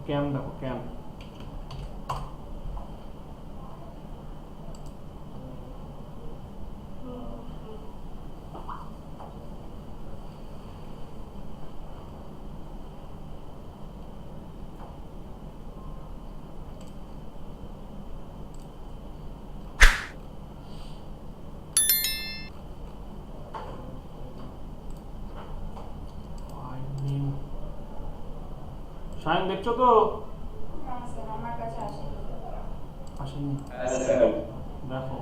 ক্যাম দেখো, ক্যাম। সায়ন দেখছো তো? আসেনি, দেখো।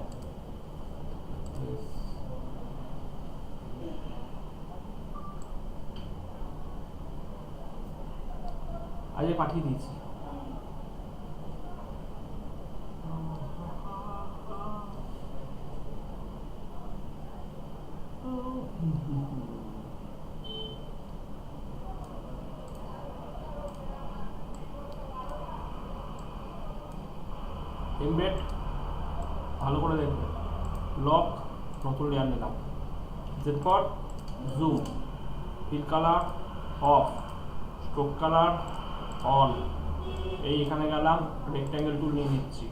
আজকে পাঠিয়ে দিয়েছি। এমবেড ভালো করে দেখবে। লক, নতুন লেয়ার নিলাম। জেডকট, zoom, fill colour off, stroke colour on. এই এখানে গেলাম, রেক্ট্যাঙ্গেল টুল নিয়ে নিচ্ছি।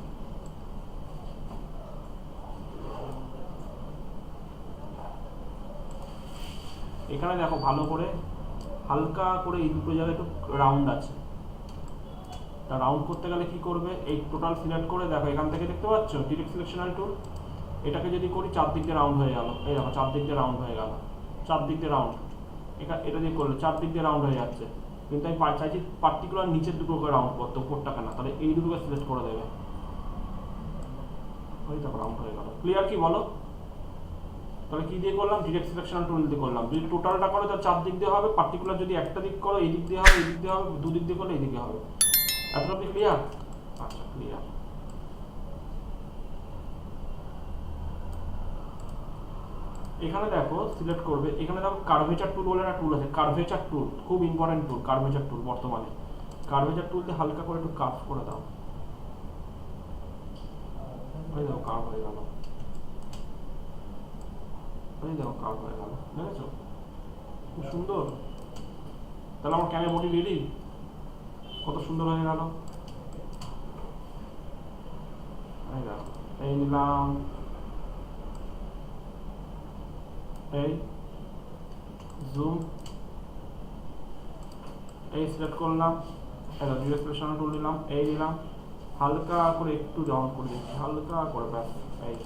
এখানে দেখো ভালো করে, হালকা করে এই দুটো জায়গায় একটু রাউন্ড আছে। তা রাউন্ড করতে গেলে কি করবে, এই টোটাল সিলেক্ট করে দেখো, এখান থেকে দেখতে পাচ্ছ ডিরেক্ট সিলেকশনাল টুল। এটাকে যদি করি চারদিক দিয়ে রাউন্ড হয়ে গেল। এই দেখো চারদিক দিয়ে রাউন্ড হয়ে গেল, চারদিক দিয়ে রাউন্ড। এটা দিয়ে করলে চারদিক দিয়ে রাউন্ড হয়ে যাচ্ছে, কিন্তু আমি চাইছি পার্টিকুলার নিচের দুটোকে রাউন্ড করতে, উপরটাকে না। তাহলে এই দুটোকে সিলেক্ট করে দেবে। ওই দেখো রাউন্ড হয়ে গেল। ক্লিয়ার কি বলো? তাহলে কি দিয়ে করলাম, ডিরেক্ট সিলেকশনাল টুল দিয়ে করলাম। যদি টোটালটা করো তাহলে চারদিক দিয়ে হবে, পার্টিকুলার যদি একটা দিক করো এই দিক দিয়ে হবে, এই দিক দিয়ে হবে, দুদিক দিয়ে করলে এই দিকে হবে। এতটা কি ক্লিয়ার? আচ্ছা, ক্লিয়ার। এখানে দেখো সিলেক্ট করবে, এখানে দেখো কার্ভেচার টুল বলে একটা টুল আছে। কার্ভেচার টুল খুব ইম্পর্টেন্ট টুল, কার্ভেচার টুল বর্তমানে। কার্ভেচার টুল দিয়ে হালকা করে একটু কার্ভ করে দাও। ওই দেখো কার্ভ হয়ে গেল, ওই দেখো কার্ভ হয়ে গেল, দেখেছো খুব সুন্দর। তাহলে আমার ক্যামেরা বডি রেডি, কত সুন্দর হয়ে গেল। এই দেখো, এই নিলাম, এই জুম, এই সিলেক্ট করলাম, এটা ডিরেক্ট সিলেকশন টুল নিলাম, এই নিলাম, হালকা করে একটু রাউন্ড করে দিচ্ছি, হালকা করে, ব্যাস। এই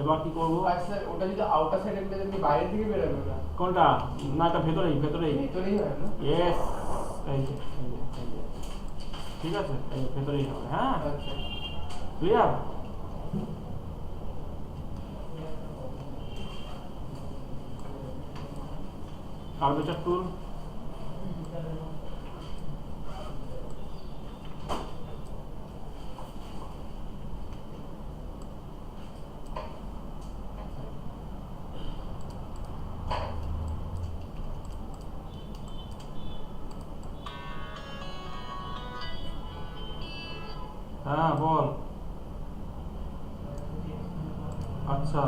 এবার কি করবো, আচ্ছা ওটা যদি আউটার সাইডে বের হবে বাইরে থেকে বের হবে না? কোনটা? না এটা ভেতরেই, ভেতরেই। ভিতরেই হয় না? ইয়েস, এই যে, এই যে, এই যে। ঠিক আছে, এই ভেতরেই হবে। হ্যাঁ, আচ্ছা ক্লিয়ার। কার্ভেচার টুল, হ্যাঁ বল। আচ্ছা,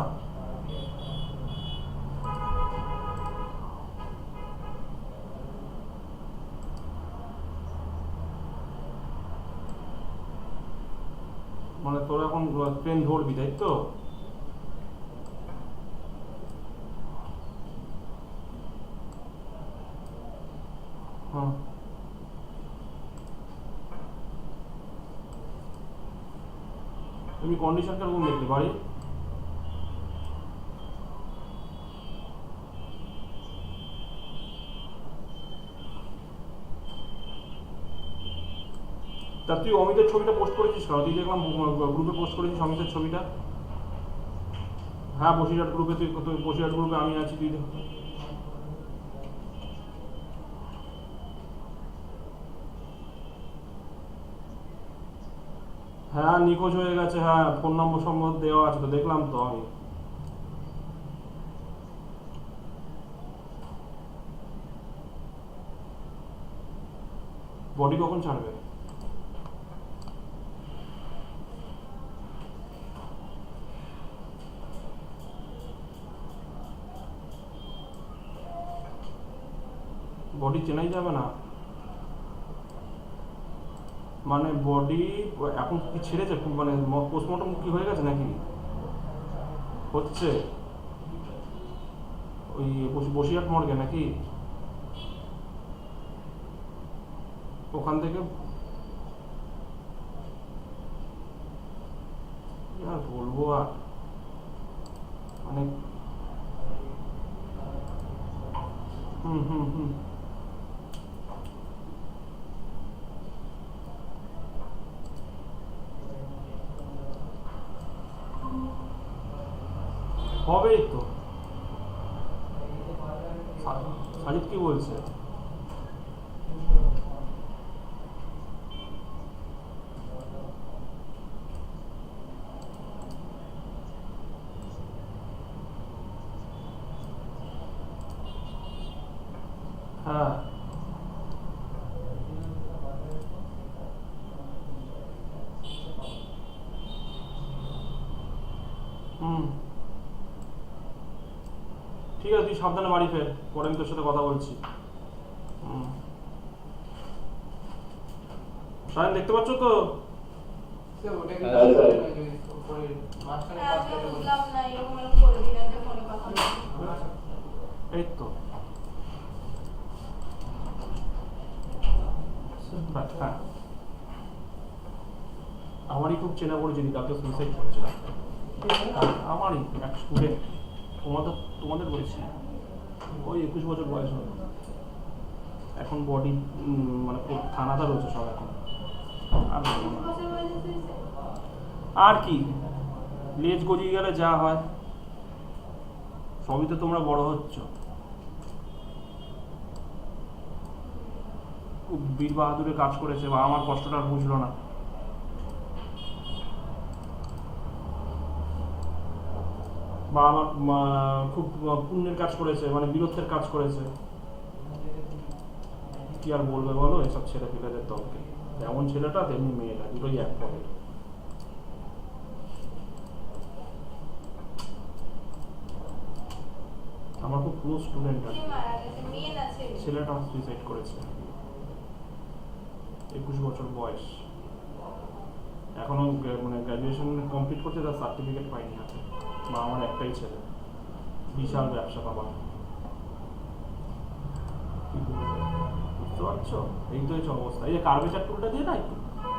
মানে তোর এখন ট্রেন ধরবি তাই তো? হ্যাঁ, তুমি কন্ডিশন কেমন দেখলি বাড়ি? তা তুই অমিতের ছবিটা পোস্ট করেছিস কেন? তুই দেখলাম গ্রুপে পোস্ট করেছিস অমিতের ছবিটা। হ্যাঁ, বসিরহাট গ্রুপে, তুই বসিরহাট গ্রুপে আমি আছি, তুই হ্যাঁ নিখোঁজ হয়ে গেছে। হ্যাঁ, ফোন নম্বর সম্ভব দেওয়া আছে তো, দেখলাম তো আমি। বডি কখন ছাড়বে? বডি চেনাই যাবে না। মানে বডি এখন কি ছেড়েছে, মানে পোস্টমর্টম কি হয়ে গেছে নাকি হচ্ছে ওই বসিরহাট মর্গে নাকি ওখান থেকে কি আর বলবো আর মানে হুম হুম হুম হবেই তো। সাজিদ কি বলছে? হ্যাঁ হুম ঠিক আছে, তুই সাবধানে বাড়ি ফের, পরে আমি তোর সাথে কথা বলছি। হুম সায়ন দেখতে পাচ্ছ তো? সে ওটা কি হ্যাঁ, স্যার। উপরে মাঝখানে হ্যাঁ, পাঁচটা আমি বুঝলাম না, এরকম এরকম করে দিলে একটা ফোনে কথা বলছি। এই তো হ্যাঁ, আমারই খুব চেনা পরিচিতি, কাউকে সুইসাইড করছিল আমারই এক স্টুডেন্ট, তোমাদের বলেছি, ওই 21 বছর বয়স হবে এখন, বডি মানে থানাতে রয়েছে সব এখন। আর বলবো না। বছর বয়সে suicide? আর কি, লেজ গজিয়ে গেলে যা হয়, সবই তো তোমরা বড় হচ্ছ। খুব বীর বাহাদুরে কাজ করেছে, বা আমার কষ্টটা আর বুঝলো না। বা আমার খুব পুণ্যের কাজ করেছে, মানে বীরত্বের কাজ করেছে। কি আর বলবে বলো এসব ছেলে পিলেদের দলকে, যেমন ছেলেটা তেমনি মেয়েটা, দুটোই এক পথের। আমার খুব ক্লোজ স্টুডেন্ট কে আছে, মারা গেছে, মেয়ে না ছেলে? ছেলেটা সুইসাইড করেছে, 21 বছর বয়স, এখনো মানে গ্র্যাজুয়েশন কমপ্লিট করছে, তার সার্টিফিকেট পাইনি হাতে। বা আমার একটাই ছেলে, বিশাল ব্যবসা বাবা, কি বলবো? বুঝতে পারছো? এই তো হচ্ছে অবস্থা। এই যে কার্ভেচার টুলটা দিয়ে না, একটু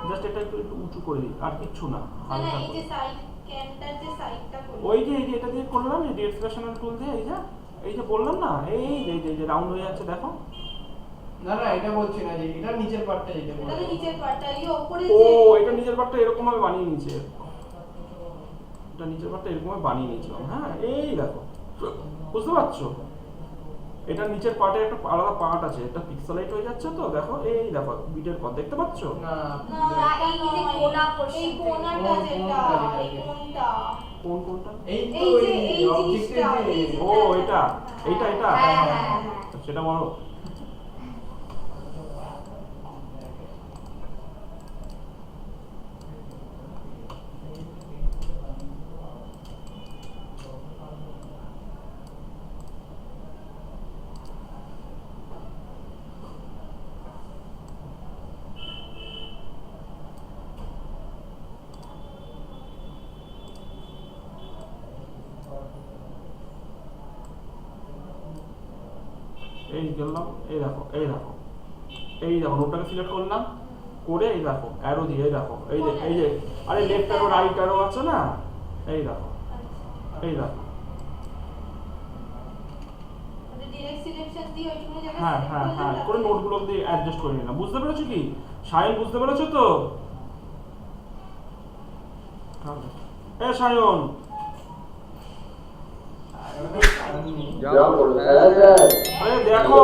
জাস্ট এটা একটু একটু উঁচু করে দিই, আর কিচ্ছু না, না না, হালকা এই করে। যে সাইড ক্যানটার যে সাইডটা করলো। ওই যে এই যে এটা দিয়ে করলাম, এই ডিরেকশনাল টুল দিয়ে, এই যে বললাম না, এই যে রাউন্ড হয়ে যাচ্ছে দেখো। না না, এটা বলছি না, যে এটা নিচের পার্টটা যেটা এটা তো বলছি। নিচের পার্টটা, এই উপরে ও যে এটা নিচের পাটটা এরকম ভাবে বানিয়ে নিয়েছে, এটা নিচের পাটটা এরকম ভাবে বানিয়ে নিয়েছিলাম। হ্যাঁ এই দেখো, বুঝতে পারছো? এটা নিচের পার্টে একটা আলাদা পার্ট আছে, এটা পিক্সেলাইট হয়ে যাচ্ছে তো, দেখো এই দেখো বিটের পর দেখতে পাচ্ছো? না না, এই যে কোনা portion, এই কোনাটা কোন- যেটা, কোনটা এই যেটা? কোনটা। কোনটা? এই তো এই যে এই অবজেক্টের জিনিসটা, যে এই যে- ও এটা, এটা হ্যাঁ, হ্যাঁ, হ্যাঁ। সেটা বলো। এই গেলাম, এই দেখো নোটটাকে সিলেক্ট করলাম, করে এই দেখো অ্যারো দিয়ে, এই দেখো এই যে আরে লেফট অ্যারো রাইট অ্যারো আছে না, এই দেখো এই দেখো। মানে direct selection দিয়ে ওইটুকু জায়গা হ্যাঁ select হ্যাঁ হ্যাঁ করলাম, করে তারপরে- নোটগুলো দিয়ে অ্যাডজাস্ট করে নিলাম। বুঝতে পেরেছো কি সায়ন, বুঝতে পেরেছো তো? এ সায়ন, যা বলো হ্যাঁ স্যার। আরে দেখো,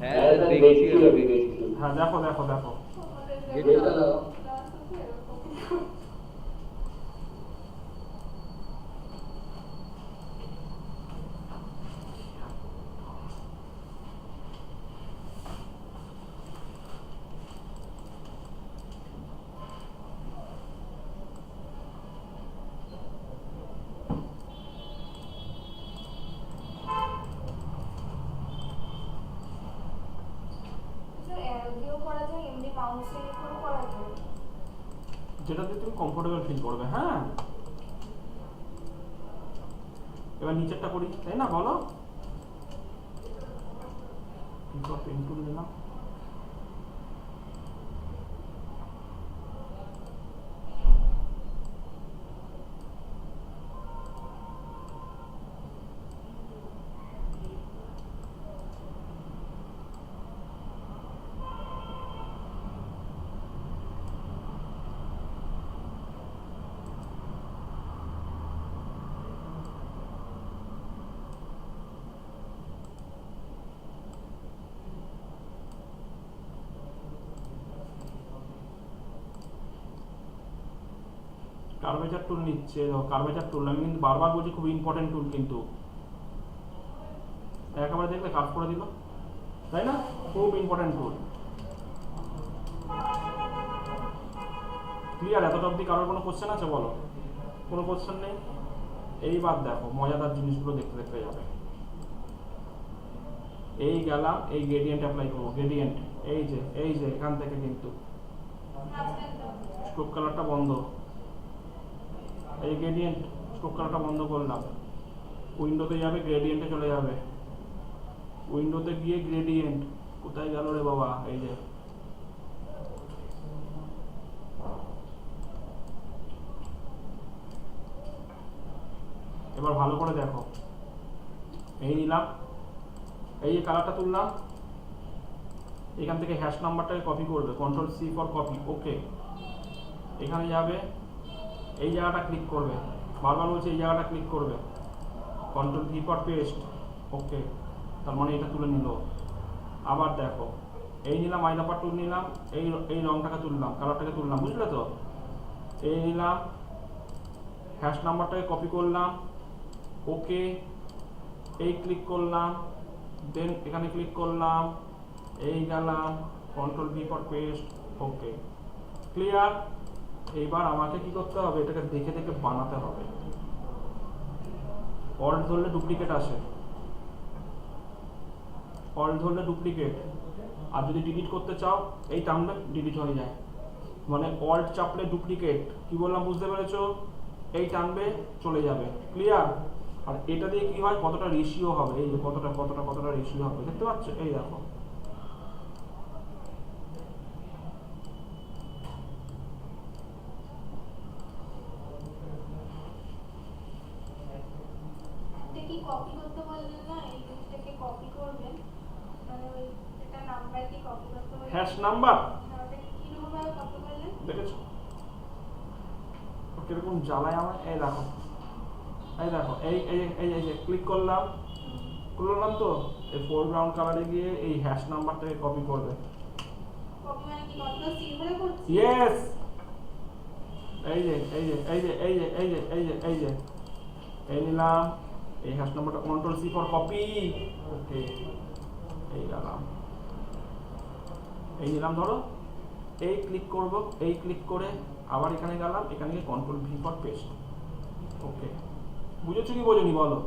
হ্যাঁ স্যার, দেখছি আমি দেখছি। হ্যাঁ দেখো দেখো দেখো, আমাদের যেটা class দাও। আছে এরকম। আচ্ছা, arrow দিয়েও করা মাউসে করে করা যায়। যেটাতে তুমি কমফোর্টেবল ফিল করবে। হ্যাঁ, এবার নিচেরটা করি, তাই না? বলো। পেন টুল নিলাম, কার্ভেচার টুল নিচ্ছে। কার্ভেচার টুল আমি কিন্তু বারবার বলছি, খুব ইম্পর্টেন্ট টুল কিন্তু। একেবারে দেখলে কাজ করে দিল, তাই না? খুব ইম্পর্টেন্ট টুল। ক্লিয়ার? এতটা অবধি কারোর কোনো কোশ্চেন আছে? বলো। কোনো কোশ্চেন নেই? এইবার দেখো মজাদার জিনিসগুলো দেখতে দেখতে যাবে। এই গেলাম, এই গ্রেডিয়েন্ট অ্যাপ্লাই করবো। গ্রেডিয়েন্ট এই যে এখান থেকে কিন্তু স্ট্রোক কালারটা বন্ধ। এই গ্রেডিয়েন্ট স্ট্রোক কালারটা বন্ধ করলাম। উইন্ডোতে যাবে, গ্রেডিয়েন্টে চলে যাবে। উইন্ডোতে গিয়ে গ্রেডিয়েন্ট কোথায় গেল রে বাবা? এই যে এবার ভালো করে দেখো। এই নিলাম, এই যে কালারটা তুললাম, এখান থেকে হ্যাশ নাম্বারটাকে কপি করবে। Control C for copy. Okay, এখানে যাবে, এই জায়গাটা ক্লিক করবে। বারবার বলছে এই জায়গাটা ক্লিক করবে। Control V for paste. Okay, তার মানে এটা তুলে নিল। আবার দেখো, এই নিলাম, আই নাম্বার টুল নিলাম, এই রংটাকে তুললাম, কালারটাকে তুললাম, বুঝলে তো? এই নিলাম, হ্যাশ নাম্বারটাকে কপি করলাম। ওকে, এই ক্লিক করলাম, দেন এখানে ক্লিক করলাম, এই গেলাম, control V for paste. Okay, clear? এইবার আমাকে কি করতে হবে? এটাকে দেখে দেখে বানাতে হবে। অল্ট ধরলে ডুপ্লিকেট আসে, অল্ট ধরলে ডুপ্লিকেট। আর যদি ডিলিট করতে চাও, এই টানলে ডিলিট হয়ে যায়। মানে অল্ট চাপলে ডুপ্লিকেট। কি বললাম বুঝতে পেরেছো? এই টানবে চলে যাবে। ক্লিয়ার? আর এটা দিয়ে কি হয়, কতটা রেশিও হবে, এই যে কতটা রেশিও হবে, দেখতে পাচ্ছ? এই দেখো, কি কপি করতে বললেন না? এই জিনিসটাকে কপি করবেন, মানে ওই এটা নাম্বার কি কপি করতে বললেন? হ্যাশ নাম্বার ওটা কিরকম ভাবে কপি করলেন? দেখেছো কিরকম জ্বালায় আমার? এই দেখো, এই দেখো, এই যে ক্লিক করলাম তো, এই ফোরগ্রাউন্ড কালারে গিয়ে এই হ্যাশ নাম্বারটাকে কপি করবে। কপি মানে কি কন্ট্রোল সি ধরে করছি? ইয়েস, এই নিলাম, এই হ্যাশ নাম্বারটা, কন্ট্রোল সি ফর কপি। ওকে, এই গেলাম, এই নিলাম, ধরো এই ক্লিক করব, এই ক্লিক করে আবার এখানে গেলাম, এখানে গিয়ে কন্ট্রোল ভি ফর পেস্ট। ওকে, বুঝেছো কি বোঝনি বলো?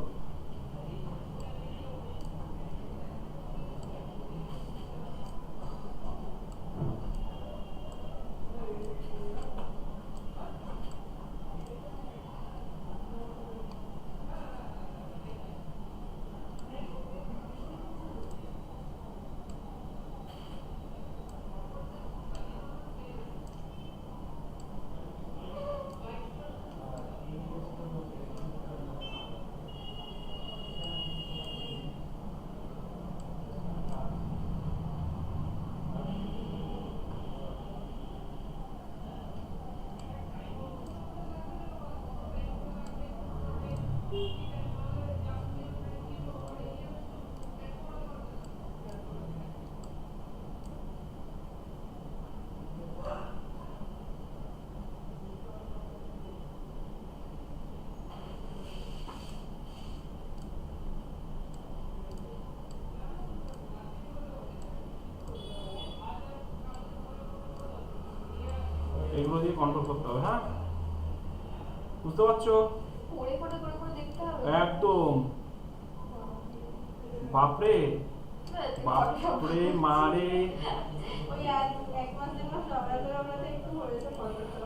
এগুলো দিয়ে কন্ট্রোল করতে হবে। হ্যাঁ, বুঝতে পারছো? করে দেখতে হবে। একদম, বাপরে। বাপরে মারে, ওই এক মাস দেড় মাস আমরা একটু হয়েছে ফটোটা।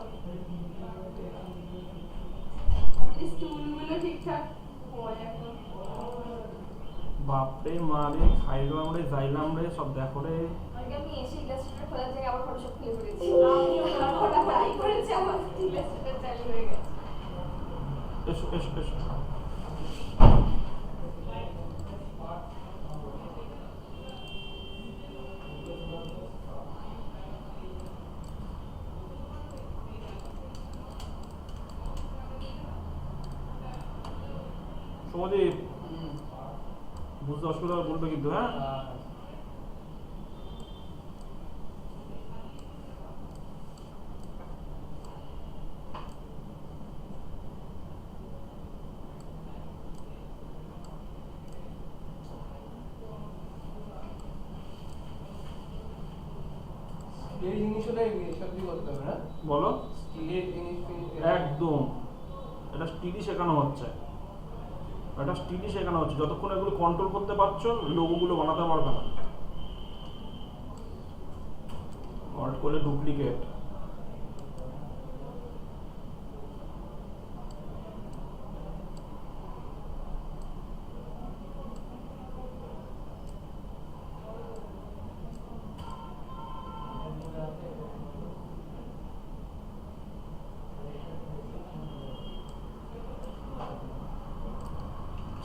স্টুলগুলো ঠিকঠাক হয় এখন। বাপরে মারে, খাইলাম রে যাইলাম রে সব দেখো রে। আগে আমি এসে ইলাস্ট্রেটর খোলার জায়গায় আবার ফটোশপ খুলে ফেলেছি। আমিও ওটা ট্রাই করেছি, আমার ইলাস্ট্রেটর চালু হয়ে গেছে। এসো এসো এসো। সমাদীপ, বুঝতে অসুবিধা হলে বলবে কিন্তু, হ্যাঁ? এই জিনিস হলে সত্যি করতে হবে না, বলো। স্টিলের জিনিস একদম, এটা স্টিলই শেখানো হচ্ছে, এটা স্টিলই শেখানো হচ্ছে। যতক্ষণ এগুলো কন্ট্রোল করতে পারছো, লোগোগুলো বানাতে পারবে না। অল্ট করলে ডুপ্লিকেট।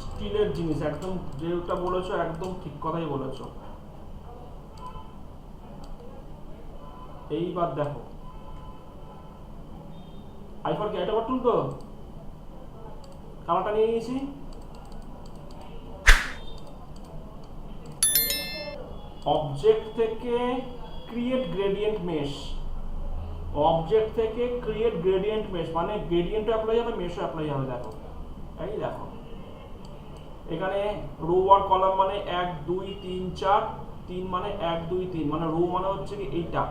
স্টিলের জিনিস একদম, যেটা বলেছো একদম ঠিক কথাই বলেছো। এইবার দেখো, আইফার কি এটা বাটুন তো কালারটা নিয়ে নিয়েছি। অবজেক্ট থেকে ক্রিয়েট গ্রেডিয়েন্ট মেশ, অবজেক্ট থেকে ক্রিয়েট গ্রেডিয়েন্ট মেশ মানে গ্রেডিয়েন্টও অ্যাপ্লাই হবে, মেশও অ্যাপ্লাই হবে। দেখো, এই দেখো এখানে রো আর কলাম মানে 1 2 3 4, 3 মানে 1 2 3, মানে রো মানে হচ্ছে কি এইটা,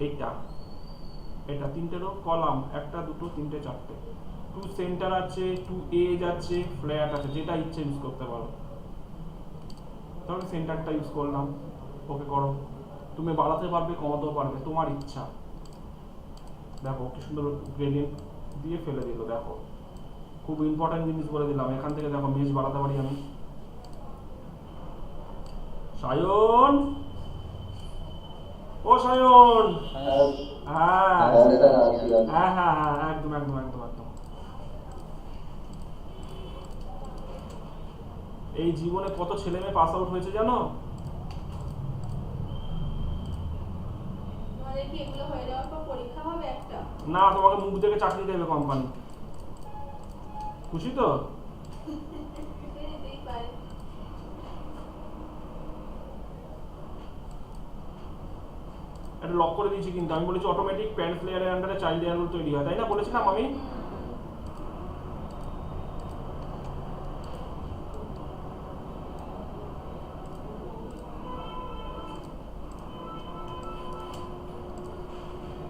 এইটা, এটা তিনটে রো, কলাম 1 2 3 4, টু সেন্টার আছে, টু এজ আছে, ফ্ল্যাট আছে, যেটা ইচ্ছে ইউজ করতে পারো। তাহলে সেন্টারটা ইউজ করলাম, ওকে করো। তুমি বাড়াতে পারবে, কমাতেও পারবে, তোমার ইচ্ছা। দেখো কি সুন্দর গ্রেডিয়েন্ট দিয়ে ফেলে দিল। দেখো খুব ইম্পর্টেন্ট জিনিস বলে দিলাম। এখান থেকে দেখো মেজ বাড়াতে পারি আমি। সায়ন, ও সায়ন, হ্যাঁ হ্যাঁ হ্যাঁ হ্যাঁ, একদম একদম একদম একদম। এই জীবনে কত ছেলে মেয়ে পাস আউট হয়েছে জানো? তোমাদের কি এগুলো হয়ে যাওয়ার পর পরীক্ষা হবে একটা? না, তোমাকে মুখ দেখে চাকরি দেবে কোম্পানি। খুশি তো? দিতেই পারে। এটা লক করে দিয়েছি কিন্তু, আমি বলেছি অটোমেটিক প্যান্ট প্লেয়ারের আন্ডারে চাইল্ড এয়ারগুলো তৈরি হয়, তাই না? বলেছিলাম আমি।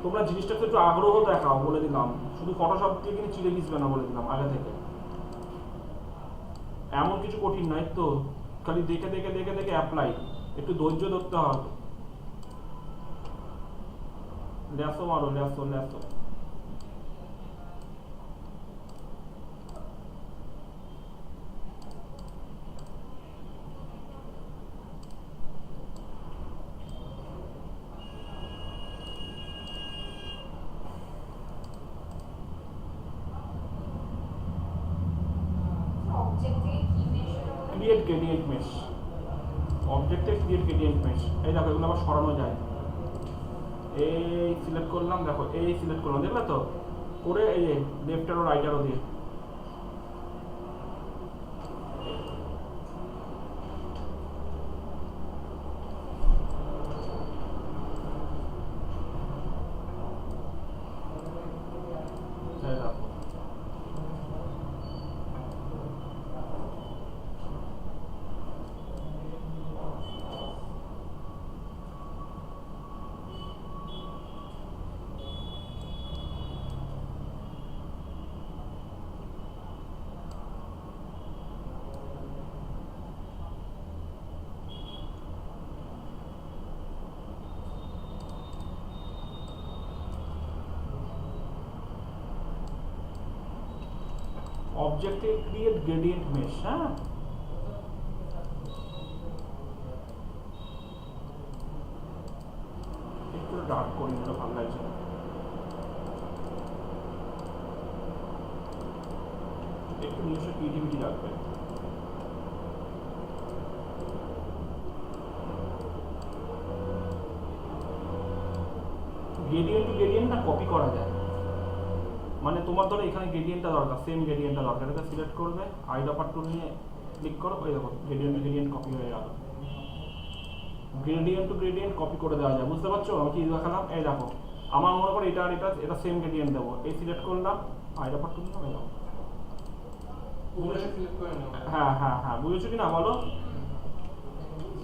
তোমরা জিনিসটাকে একটু আগ্রহ দেখাও, বলে দিলাম। শুধু ফটোশপ দিয়ে কিন্তু চিড়ে মিশবে না, বলে দিলাম আগে থেকে। এমন কিছু কঠিন নয় তো, খালি দেখে দেখে দেখে দেখে অ্যাপ্লাই, একটু ধৈর্য ধরতে হবে। ল্যাসো মারো, ল্যাসো ল্যাসো। অবজেক্ট থেকে কি মেশ ক্রিয়েট গ্রেডিয়েন্ট মেশ, অবজেক্টে ক্রিয়েট গ্রেডিয়েন্ট মেশ। এই দেখো এগুলো আবার সরানো যায়। এই সিলেক্ট করলাম, দেখো এই সিলেক্ট করলাম, দেখলে তো? করে এই যে লেফট অ্যারো রাইট অ্যারো দিয়ে এই দেখো। অবজেক্ট থেকে ক্রিয়েট গ্রেডিয়েন্ট মেশ, হ্যাঁ একটু ডার্ক করি, এটা ভালো লাগছে না। একটু নিজস্ব ক্রিয়েটিভিটি রাখবে। গ্রেডিয়েন্ট টু গ্রেডিয়েন্টটা কপি করা যায়, মানে তোমার ধরো এখানে গ্রেডিয়েন্টটা দরকার, সেম গ্রেডিয়েন্টটা দরকার, এটা সিলেক্ট করবে, আইড্রপার টুল নিয়ে ক্লিক করো, ওই দেখো গ্রেডিয়েন্ট টু গ্রেডিয়েন্ট কপি হয়ে গেল। গ্রেডিয়েন্ট টু গ্রেডিয়েন্ট কপি করে দেওয়া যায়, বুঝতে পারছো আমি কি দেখালাম? এই দেখো আমার মনে করো এটা আর এটা সেম গ্রেডিয়েন্ট দেবো, এই সিলেক্ট করলাম, আইড্রপার টুল নিয়ে দেখো। পুরোটা ক্লিক করে নাও। হ্যাঁ হ্যাঁ হ্যাঁ, বুঝেছো কি না বলো?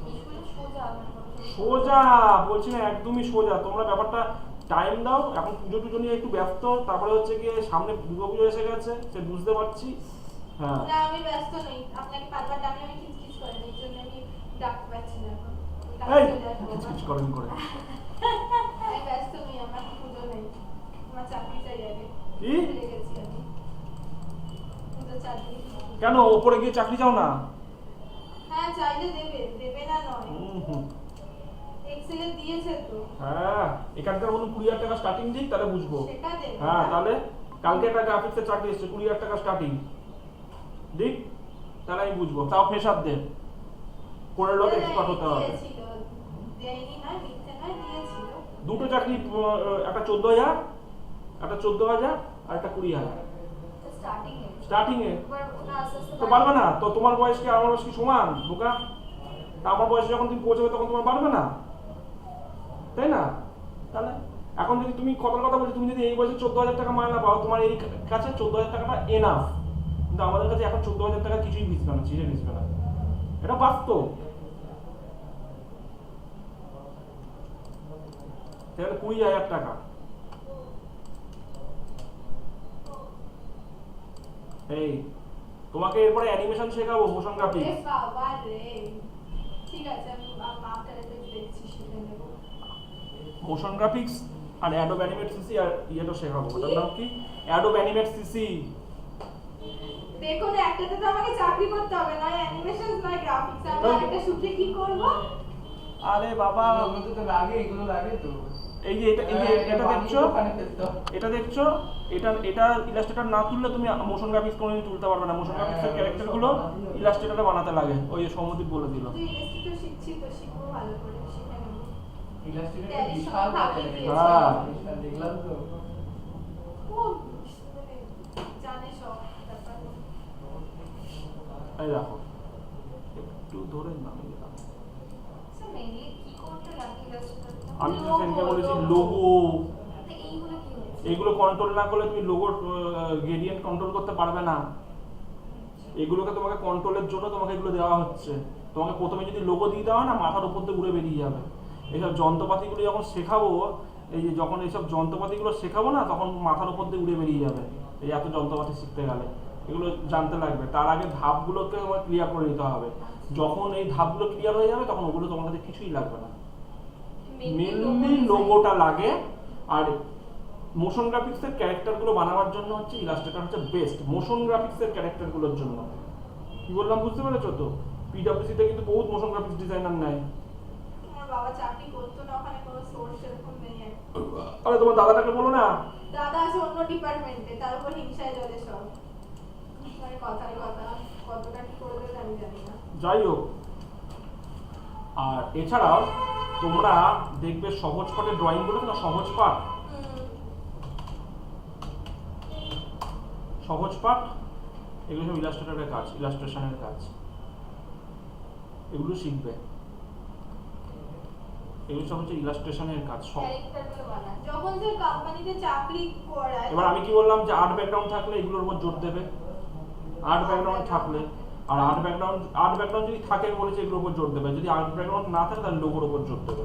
জিনিসগুলো সোজা আমার মনে হয়। সোজা বলছি না, একদমই সোজা। তোমরা ব্যাপারটা টাইম দাও, এখন পুজো টুজো নিয়ে একটু ব্যস্ত, তারপরে হচ্ছে গিয়ে সামনে দুর্গাপুজো এসে গেছে, সে বুঝতে পারছি। হ্যাঁ না আমি ব্যস্ত নই, আপনাকে পারবার ডাকলে আমি খিচখিচ করে এই জন্য আমি ডাকতে পারছি না এখন। এই চলে আসবো। কিচকিচ করেন করে আমি ব্যস্ত নই, আমার পুজো নেই, আমার চাকরি চাই আগে। কি? ভুলে গেছি আমি পুজো চাকরি। কেন ওপরে গিয়ে চাকরি চাও না? হ্যাঁ চাইলে দেবে, দেবে না নয়, হুম, এক্সেলে দিয়েছে তো, হ্যাঁ এখানকার বলুন 20,000 টাকা স্টার্টিং দিক, তাহলে বুঝবো। সেটা দেবে হ্যাঁ না। তাহলে কালকে একটা গ্রাফিক্সের চাকরি এসছে, 20,000 টাকা স্টার্টিং দিক, তাহলে আমি বুঝবো। তাও ফ্রেশার দেন, করে লোক এক্সপার্ট হতে হবে। দিয়েছিল, দেয়নি নয়, মিথ্যে নয়, দিয়েছিল। দুটো চাকরি, একটা 14,000, একটা 14,000 আর একটা 20,000 স্টার্টিং এ স্টার্টিং এ। এবার ওটা আস্তে আস্তে তো পারবে না তো? তোমার বয়স কি আমার বয়স কি সমান বোকা? তা আমার বয়সে যখন তুমি পৌঁছবে তখন তোমার পারবে না, তাই না? তাহলে এখন যদি তুমি কথার কথা বলছো, তুমি যদি এই বয়সে 14,000 টাকা মায়না পাও, তোমার এই কাছে 14,000 টাকাটা এনাফ। কিন্তু আমাদের কাছে এখন 14,000 টাকা কিছুই ভিজবে না, চিড়ে ভিজবে না, এটা বাস্তব। তাহলে 20,000 টাকা। এই তোমাকে এরপরে অ্যানিমেশন শেখাবো, মোশন এ গ্রাফিক্স। বাবা রে, ঠিক আছে আমি আফটার এফেক্ট দেখছি, শিখে নেব। মোশন গ্রাফিক্স আর অ্যাডোব অ্যানিমেট সিসি আর ইয়েটা শেখাবো, ওটার নাম কি? Adobe animate CC. দেখুন একটাতে তো আমাকে চাকরি করতে হবে, নয় অ্যানিমেশন নয় গ্রাফিক্স, আমি আরেকটা শিখে কি করব? আরে বাবা, ওগুলো তো লাগে, এগুলো লাগে তো। এই যে এটা দেখছো, এটা দেখছো, এটা ইলাস্ট্রেটর না তুললে তুমি মোশন গ্রাফিক্স কোনোদিন তুলতে পারবে না। মোশন গ্রাফিক্সের ক্যারেক্টার গুলো ইলাস্ট্রেটরে বানাতে লাগে, ওই যে সৌমদীপ বলে দিল। তুই ইলাস্ট্রেটর শিখছি তো, শিখবো ভালো করে, শিখে নেব। ইলাস্ট্রেটর Tally বিশাল সব থাকে, দিয়েছে। হ্যাঁ। বিশাল দেখলাম তো। ও মানে জানে সব ব্যাপার। এই দেখো একটু ধরে নামিয়ে দিলাম। স্যার মেইনলি কি করতে লাগে ইলাস্ট্রেটর? আমি তো সেদিনকে বলেছি লোগো, এইগুলো কি হচ্ছে? এগুলো কন্ট্রোল না করলে তুমি লোগোর গ্রেডিয়েন্ট কন্ট্রোল করতে পারবে না। এগুলোকে তোমাকে কন্ট্রোলের জন্য তোমাকে এগুলো দেওয়া হচ্ছে। তোমাকে প্রথমে যদি লোগো দিয়ে দেওয়া না, মাথার উপর দিয়ে উড়ে বেরিয়ে যাবে। এইসব যন্ত্রপাতিগুলো যখন শেখাবো, এই যে যখন এইসব যন্ত্রপাতিগুলো শেখাবো না, তখন মাথার উপর দিয়ে উড়ে বেরিয়ে যাবে। এই এত যন্ত্রপাতি শিখতে গেলে এগুলো জানতে লাগবে। তার আগে ধাপগুলোকে তোমার ক্লিয়ার করে নিতে হবে। যখন এই ধাপগুলো ক্লিয়ার হয়ে যাবে, তখন ওগুলো তোমার কাছে কিছুই লাগবে না। মেনলি লোগোটা লাগে। আর মোশন গ্রাফিক্সের ক্যারেক্টারগুলো বানাবার জন্য হচ্ছে ইলাস্ট্রেটর হচ্ছে বেস্ট, মোশন গ্রাফিক্সের ক্যারেক্টারগুলোর জন্য। কি বললাম বুঝতে পেরেছো তো? পিডব্লিউসিতে কিন্তু বহুত মোশন গ্রাফিক্স ডিজাইনার নেয়। আমার বাবা চাকরি করতো না, ওখানে কোনো সোর্স এরকম নেই। আরে তোমার দাদাটাকে বলো না। দাদা আছে অন্য ডিপার্টমেন্টে, তার উপর হিংসায় জ্বলে সব, মানে কথার কথা, কতটা কি করে দেবে আমি জানি না। যাই হোক, আর এছাড়াও তোমরা দেখবে সহজ পাঠের ড্রয়িং গুলো না, সহজ পাঠ, সহজ পাঠ, এগুলো সব ইলাস্ট্রেটরের কাজ, ইলাস্ট্রেশনের কাজ। এগুলো শিখবে, এগুলো সব হচ্ছে ইলাস্ট্রেশনের কাজ সব। ক্যারেক্টারগুলো বানায় যখন যে কোম্পানিতে চাকরি করায়। এবার আমি কি বললাম যে আর্ট ব্যাকগ্রাউন্ড থাকলে এগুলোর উপর জোর দেবে, আর্ট ব্যাকগ্রাউন্ড থাকলে। আর আর্ট ব্যাকগ্রাউন্ড যদি থাকে বলেছে এগুলোর উপর জোর দেবে। যদি আর্ট ব্যাকগ্রাউন্ড না থাকে তাহলে লোগোর উপর জোর দেবে।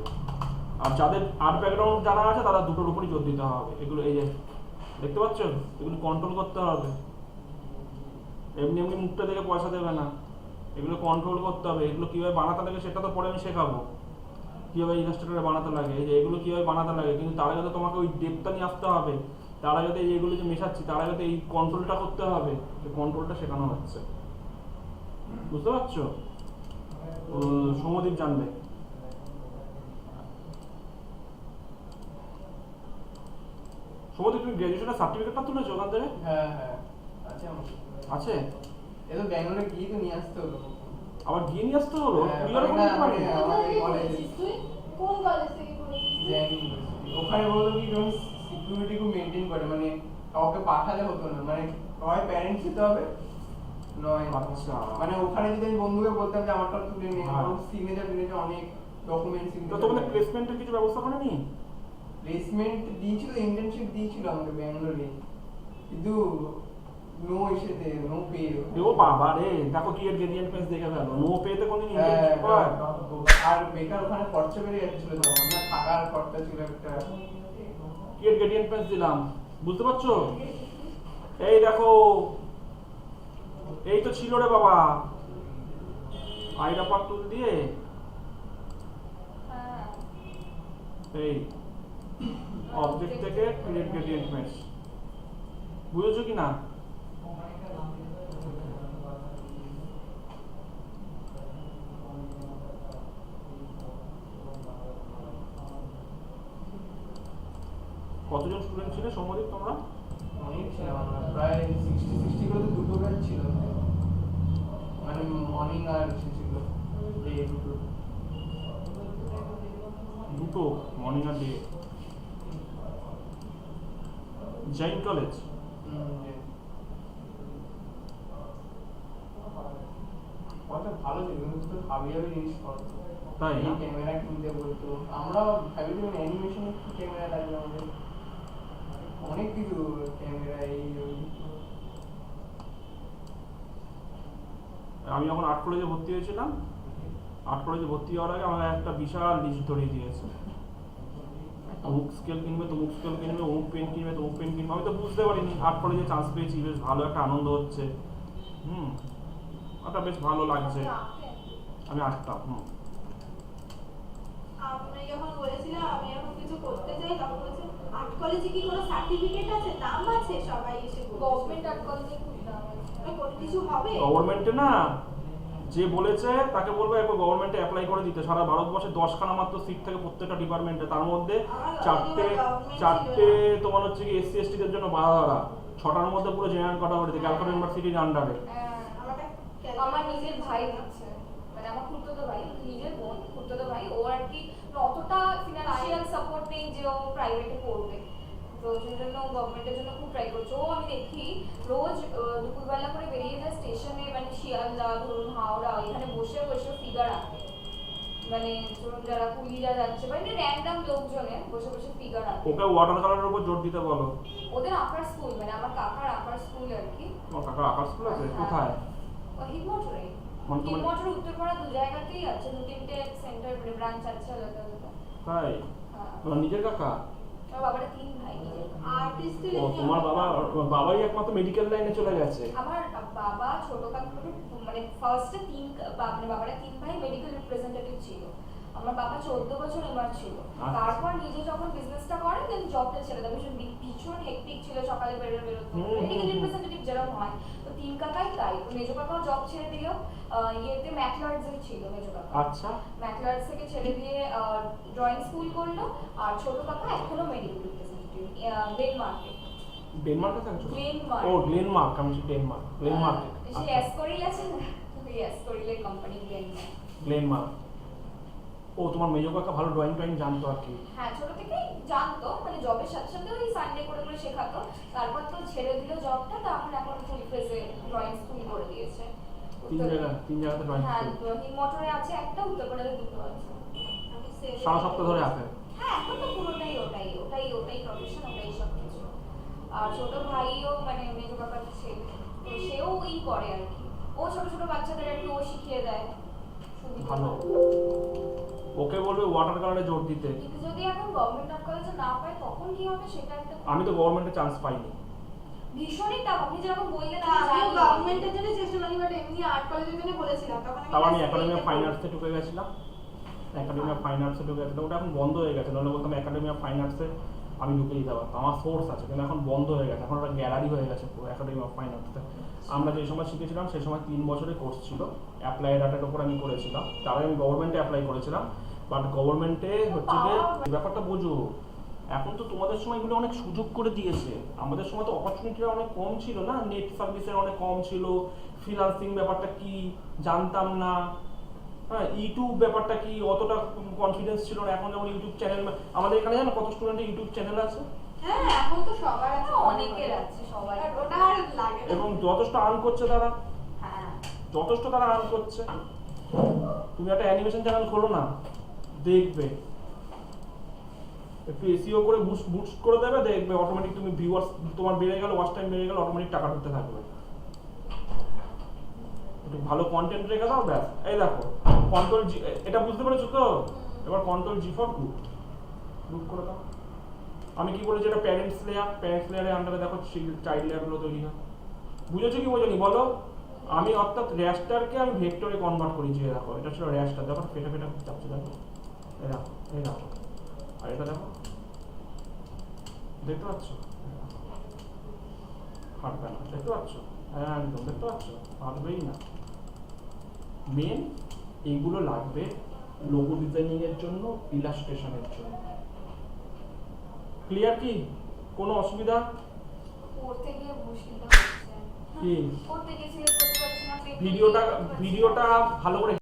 আর যাদের আর্ট ব্যাকগ্রাউন্ড জানা আছে তাদের দুটোর উপরই জোর দিতে হবে। এগুলো এই যে দেখতে পাচ্ছ, এগুলো কন্ট্রোল করতে হবে। এমনি এমনি মুখটা দেখে পয়সা দেবে না, এগুলো কন্ট্রোল করতে হবে। এগুলো কিভাবে বানাতে লাগে সেটা তো পরে আমি শেখাবো, কিভাবে ইলাস্ট্রেটরে বানাতে লাগে, এই যে এগুলো কিভাবে বানাতে লাগে। কিন্তু তার আগে তো তোমাকে ওই ডেপটা নিয়ে আসতে হবে, তার আগে তো এইগুলো যে মেশাচ্ছি তার আগে তো এই কন্ট্রোলটা করতে হবে, এই কন্ট্রোলটা শেখানো হচ্ছে, বুঝতে পারছো? সৌম্যদীপ জানবে। সৌম্যদীপ, তুমি গ্র্যাজুয়েশনের সার্টিফিকেটটা তুলেছো ওখান থেকে? হ্যাঁ আছে আমার। আছে? এ তো ব্যাঙ্গালোরে গিয়ে তো নিয়ে আসতে হলো। আবার গিয়ে নিয়ে আসতে হলো? হ্যাঁ, ক্লিয়ার করে দিতে পারবে? হ্যাঁ, কোথা থেকে কলেজে। করেছিস তুই? কোন কলেজ থেকে করেছিস তুই? Jam university. ওখানে বলতো কি যখন সিকিউরিটি খুব মেনটেন করে, মানে কাউকে পাঠালে হতো না, মানে হয় প্যারেন্টস যেতে হবে নয়। আচ্ছা। মানে ওখানে যদি আমি বন্ধুকে বলতাম যে আমারটা তুলে নিয়ে, হ্যাঁ। ওর সিগনেচার দিয়েছে অনেক ডকুমেন্টস। তো তোমাদের প্লেসমেন্টের কিছু ব্যবস্থা করেনি? প্লেসমেন্ট দিয়েছিল, ইন্টার্নশিপ দিয়েছিল আমাকে ব্যাঙ্গালোরে, কিন্তু নো ইসেতে, নো পে। ও বাবা রে, দেখো কি এর গ্রেডিয়েন্ট পেজ দেখে ফেলো, নো পেতে কোনদিন হ্যাঁ, ইন্টার্নশিপ হয়? আর বেকার ওখানে খরচা বেড়ে যাচ্ছিল, তখন না থাকার খরচা ছিল একটা। কি এর গ্রেডিয়েন্ট পেজ দিলাম, বুঝতে পারছো? এই দেখো, এই তো ছিল রে বাবা, আইডা পার্ট টুল দিয়ে হ্যাঁ এই অবজেক্ট থেকে ক্রিয়েট গ্রেডিয়েন্ট মেশ, বুঝেছো কি না? কতজন স্টুডেন্ট ছিলে সৌম্যদীপ তোমরা? অনেক ছিলাম আমরা, প্রায় 60 করে তো দুটো ব্যাচ ছিল, মানে মর্নিং আর ইসে ছিল, ডে দুটো। দুটো মর্নিং আর ডে। জৈন কলেজ? কত ভালো ছিল, কিন্তু তো হাবি হাবি জিনিস করতো। তাই না? ক্যামেরা কিনতে বলতো, আমরা ভাবিছিলাম অ্যানিমেশনে কি ক্যামেরা লাগবে আমাদের, অনেক কিছু ক্যামেরা এই ওই। আমি যখন আর্ট কলেজে ভর্তি হয়েছিলাম, আর্ট কলেজে ভর্তি হওয়ার আগে আমাকে একটা বিশাল লিস্ট ধরিয়ে দিয়েছে, অমুক স্কেল কিনবে, তমুক স্কেল কিনবে, অমুক পেন কিনবে, তমুক পেন কিনবে। আমি তো বুঝতে পারিনি, আর্ট কলেজে চান্স পেয়েছি, বেশ ভালো একটা আনন্দ হচ্ছে, ওটা বেশ ভালো লাগছে। আমি আঁকতাম। আমি যখন বলেছিলাম আমি এখন কিছু করতে চাই, তখন বলেছে আর্ট কলেজে কি কোনো সার্টিফিকেট আছে, নাম আছে? সবাই এসে গভর্নমেন্ট আর্ট কলেজে খুব দাম আছে। কোনো কিছু হবে? গভর্নমেন্টে না, যে বলেছে তাকে বলবো একবার গভর্নমেন্টে অ্যাপ্লাই করে দিতে। সারা ভারতবর্ষে 10খানা মাত্র সিট থাকে প্রত্যেকটা ডিপার্টমেন্টে, তার মধ্যে চারটে তোমার হচ্ছে কি এসসি এসটি দের জন্য বাধা ধরা, 6টার মধ্যে পুরো জেনারেল ক্যাটাগরিতে, ক্যালকাটা ইউনিভার্সিটির আন্ডারে। আমার নিজের ভাই দিচ্ছে, মানে আমার খুড়তুতো ভাই, নিজের বোন খুড়তুতো ভাই, ও আর কি অতটা ফিনান্সিয়াল সাপোর্ট নেই যে ও প্রাইভেটে পড়বে, তো সেই জন্য গভর্নমেন্টের জন্য খুব ট্রাই করছে। ও আমি দেখি রোজ দুপুরবেলা করে বেরিয়ে যায় স্টেশনে, মানে শিয়ালদা ধরুন হাওড়া, এখানে বসে বসে ফিগার আঁকে, মানে ধরুন যারা কুলিরা যাচ্ছে মানে র্যান্ডম লোকজনে বসে বসে ফিগার আঁকে। ওকে ওয়াটার কালারের উপর জোর দিতে বলো। ওদের আঁকার স্কুল, মানে আমার কাকার আঁকার স্কুল আর কি। তোমার কাকার আঁকার স্কুল আছে কোথায়? হিটমোটরে, মানে তোমার হিটমোটরে উত্তরপাড়া দু জায়গাতেই আছে, 2-3টে সেন্টার ব্রাঞ্চ আছে আলাদা আলাদা। তাই? হ্যাঁ, তোমার নিজের কাকা? আমার বাবারা 3 ভাই নিজের। আর্টিস্টের ও তোমার বাবাই একমাত্র মেডিকেল লাইনে চলে গেছে। আমার বাবা ছোট কাকু মানে ফার্স্টে মানে বাবারা 3 ভাই মেডিকেল রিপ্রেজেন্টেটিভ ছিল। আমার বাবা 14 বছর এমআর ছিল, আচ্ছা। তারপর নিজে যখন বিজনেসটা করে দেন জবটা ছেড়ে দেয়। ভীষণ হেক্টিক ছিল, সকালে বেরোতে মেডিকেল রিপ্রেজেন্টেটিভ যেরকম হয়, তো 3 কাকাই তাই। তো মেজো কাকাও জব ছেড়ে দিল, ইয়েতে ম্যাকলার্ডসে ছিল মেজো কাকা। আচ্ছা। ম্যাকলার্ডস থেকে ছেড়ে দিয়ে ড্রয়িং স্কুল করলো, আর ছোট কাকা এখনো মেডিকেল রিপ্রেজেন্টেটিভ ডেনমার্কে। ডেনমার্কে থাকছো? গ্লেনমার্ক। ও গ্লেনমার্ক, আমি ডেনমার্ক, গ্লেনমার্কে। সে এস করিল আছে না, এস করিলের কোম্পানি গ্লেনমার্ক। গ্লেনমার্ক। ও তোমার মেজো কাকা ভালো ড্রয়িং টয়িং জানতো আর কি? হ্যাঁ, ছোট থেকেই জানতো, মানে জবের সাথে সাথে ওই সানডে করে করে শেখাতো। তারপর তো ছেড়ে দিল জবটা, তারপর এখন ফুল ফেজে ড্রয়িং স্কুল করে দিয়েছে। তিন জায়গাতে ড্রয়িং হ্যাঁ, স্কুল? হিমমটরে আছে একটা, উত্তরপাড়াতে দুটো আছে। সারা সপ্তাহ ধরে আঁকে? হ্যাঁ, এখন তো পুরোটাই ওটাই প্রফেশন, ওটাই সব কিছু। আর ছোট ভাইও মানে মেজো কাকার ছেলে, তো সেও ওই করে আর কি। ও ছোট ছোট বাচ্চাদের একটু ও শিখিয়ে দেয়। ভালো। ওকে বলবে ওয়াটার কালারে জোর দিতে। কিন্তু যদি এখন গভর্নমেন্ট আর্ট কলেজে না পায় তখন কি হবে সেটা একটা। আমি তো গভর্নমেন্টে চান্স পাইনি। ভীষণই টাফ, আপনি যেরকম বললেন আমি গভর্নমেন্টের জন্য চেষ্টা করি, বাট এমনি আর্ট কলেজের জন্য বলেছিলাম, তখন তাও আমি একাডেমি অফ ফাইন আর্টসে ঢুকে গেছিলাম। একাডেমি অফ ফাইন আর্টসে ঢুকে গেছিলাম, ওটা এখন বন্ধ হয়ে গেছে, নাহলে বলতাম একাডেমি অফ ফাইন আর্টসে আমি ঢুকে দিতে পারতাম, আমার সোর্স আছে, কিন্তু এখন বন্ধ হয়ে গেছে, এখন একটা গ্যালারি হয়ে গেছে পুরো একাডেমি অফ ফাইন আর্টসে। আমরা যে সময় শিখেছিলাম সেই সময় 3 বছরের কোর্স ছিল, অ্যাপ্লাই ডাটার উপর আমি করেছিলাম, তার আগে আমি গভর্নমেন্টে অ্যাপ্লাই করেছিলাম, বাট গভর্নমেন্টে হচ্ছে যে ব্যাপারটা বোঝো, এখন তো তোমাদের সময় এগুলো অনেক সুযোগ করে দিয়েছে, আমাদের সময় তো অপরচুনিটিটা অনেক কম ছিল না, নেট সার্ভিসের অনেক কম ছিল, ফ্রিল্যান্সিং ব্যাপারটা কি জানতাম না, হ্যাঁ ইউটিউব ব্যাপারটা কি অতটা কনফিডেন্স ছিল না, এখন যেমন ইউটিউব চ্যানেল, আমাদের এখানে জানো কত স্টুডেন্টের ইউটিউব চ্যানেল আছে, হ্যাঁ এখন তো সবার আছে, অনেকের আছে, সবাই। আর ওটা আর লাগে না। এবং যথেষ্ট আর্ন করছে তারা, হ্যাঁ যথেষ্ট তারা আর্ন করছে। তুমি একটা অ্যানিমেশন চ্যানেল খোলো না, দেখবে একটু এসইও করে বুস্ট করে দেবে, দেখবে অটোমেটিক তুমি ভিউয়ার্স তোমার বেড়ে গেল, ওয়াচ টাইম বেড়ে গেল, অটোমেটিক টাকা ঢুকতে থাকবে। একটু ভালো কন্টেন্ট রেখে দাও, ব্যাস। এই দেখো কন্ট্রোল জি, এটা বুঝতে পেরেছো তো? এবার কন্ট্রোল জি ফর গ্রুপ করে দাও। আমি কি বলেছি, এটা প্যারেন্টস লেয়ারের আন্ডারে দেখো চাইল্ড লেয়ারগুলো তৈরি হয়। বুঝেছো কি বোঝোনি বলো? আমি অর্থাৎ র্যাস্টারকে আমি ভেক্টরে কনভার্ট করেছি, দেখো এটা ছিল র্যাস্টার, দেখো ফেটে ফেটে চাপছে, দেখো এই দেখো, এই দেখো, আর এটা দেখো, দেখতে পাচ্ছ হাঁটবে না, দেখতে পাচ্ছ? হ্যাঁ একদম দেখতে পাচ্ছ, হাঁটবেই না। মেন এইগুলো লাগবে লোগো ডিজাইনিং এর জন্য, ইলাস্ট্রেশনের জন্য। ক্লিয়ার কি? কোনো অসুবিধা? পড়তে গিয়ে মুশকিলটা হচ্ছে। কি পড়তে গিয়ে সিলেক্ট করতে পারছি না, ভিডিওটা ভালো করে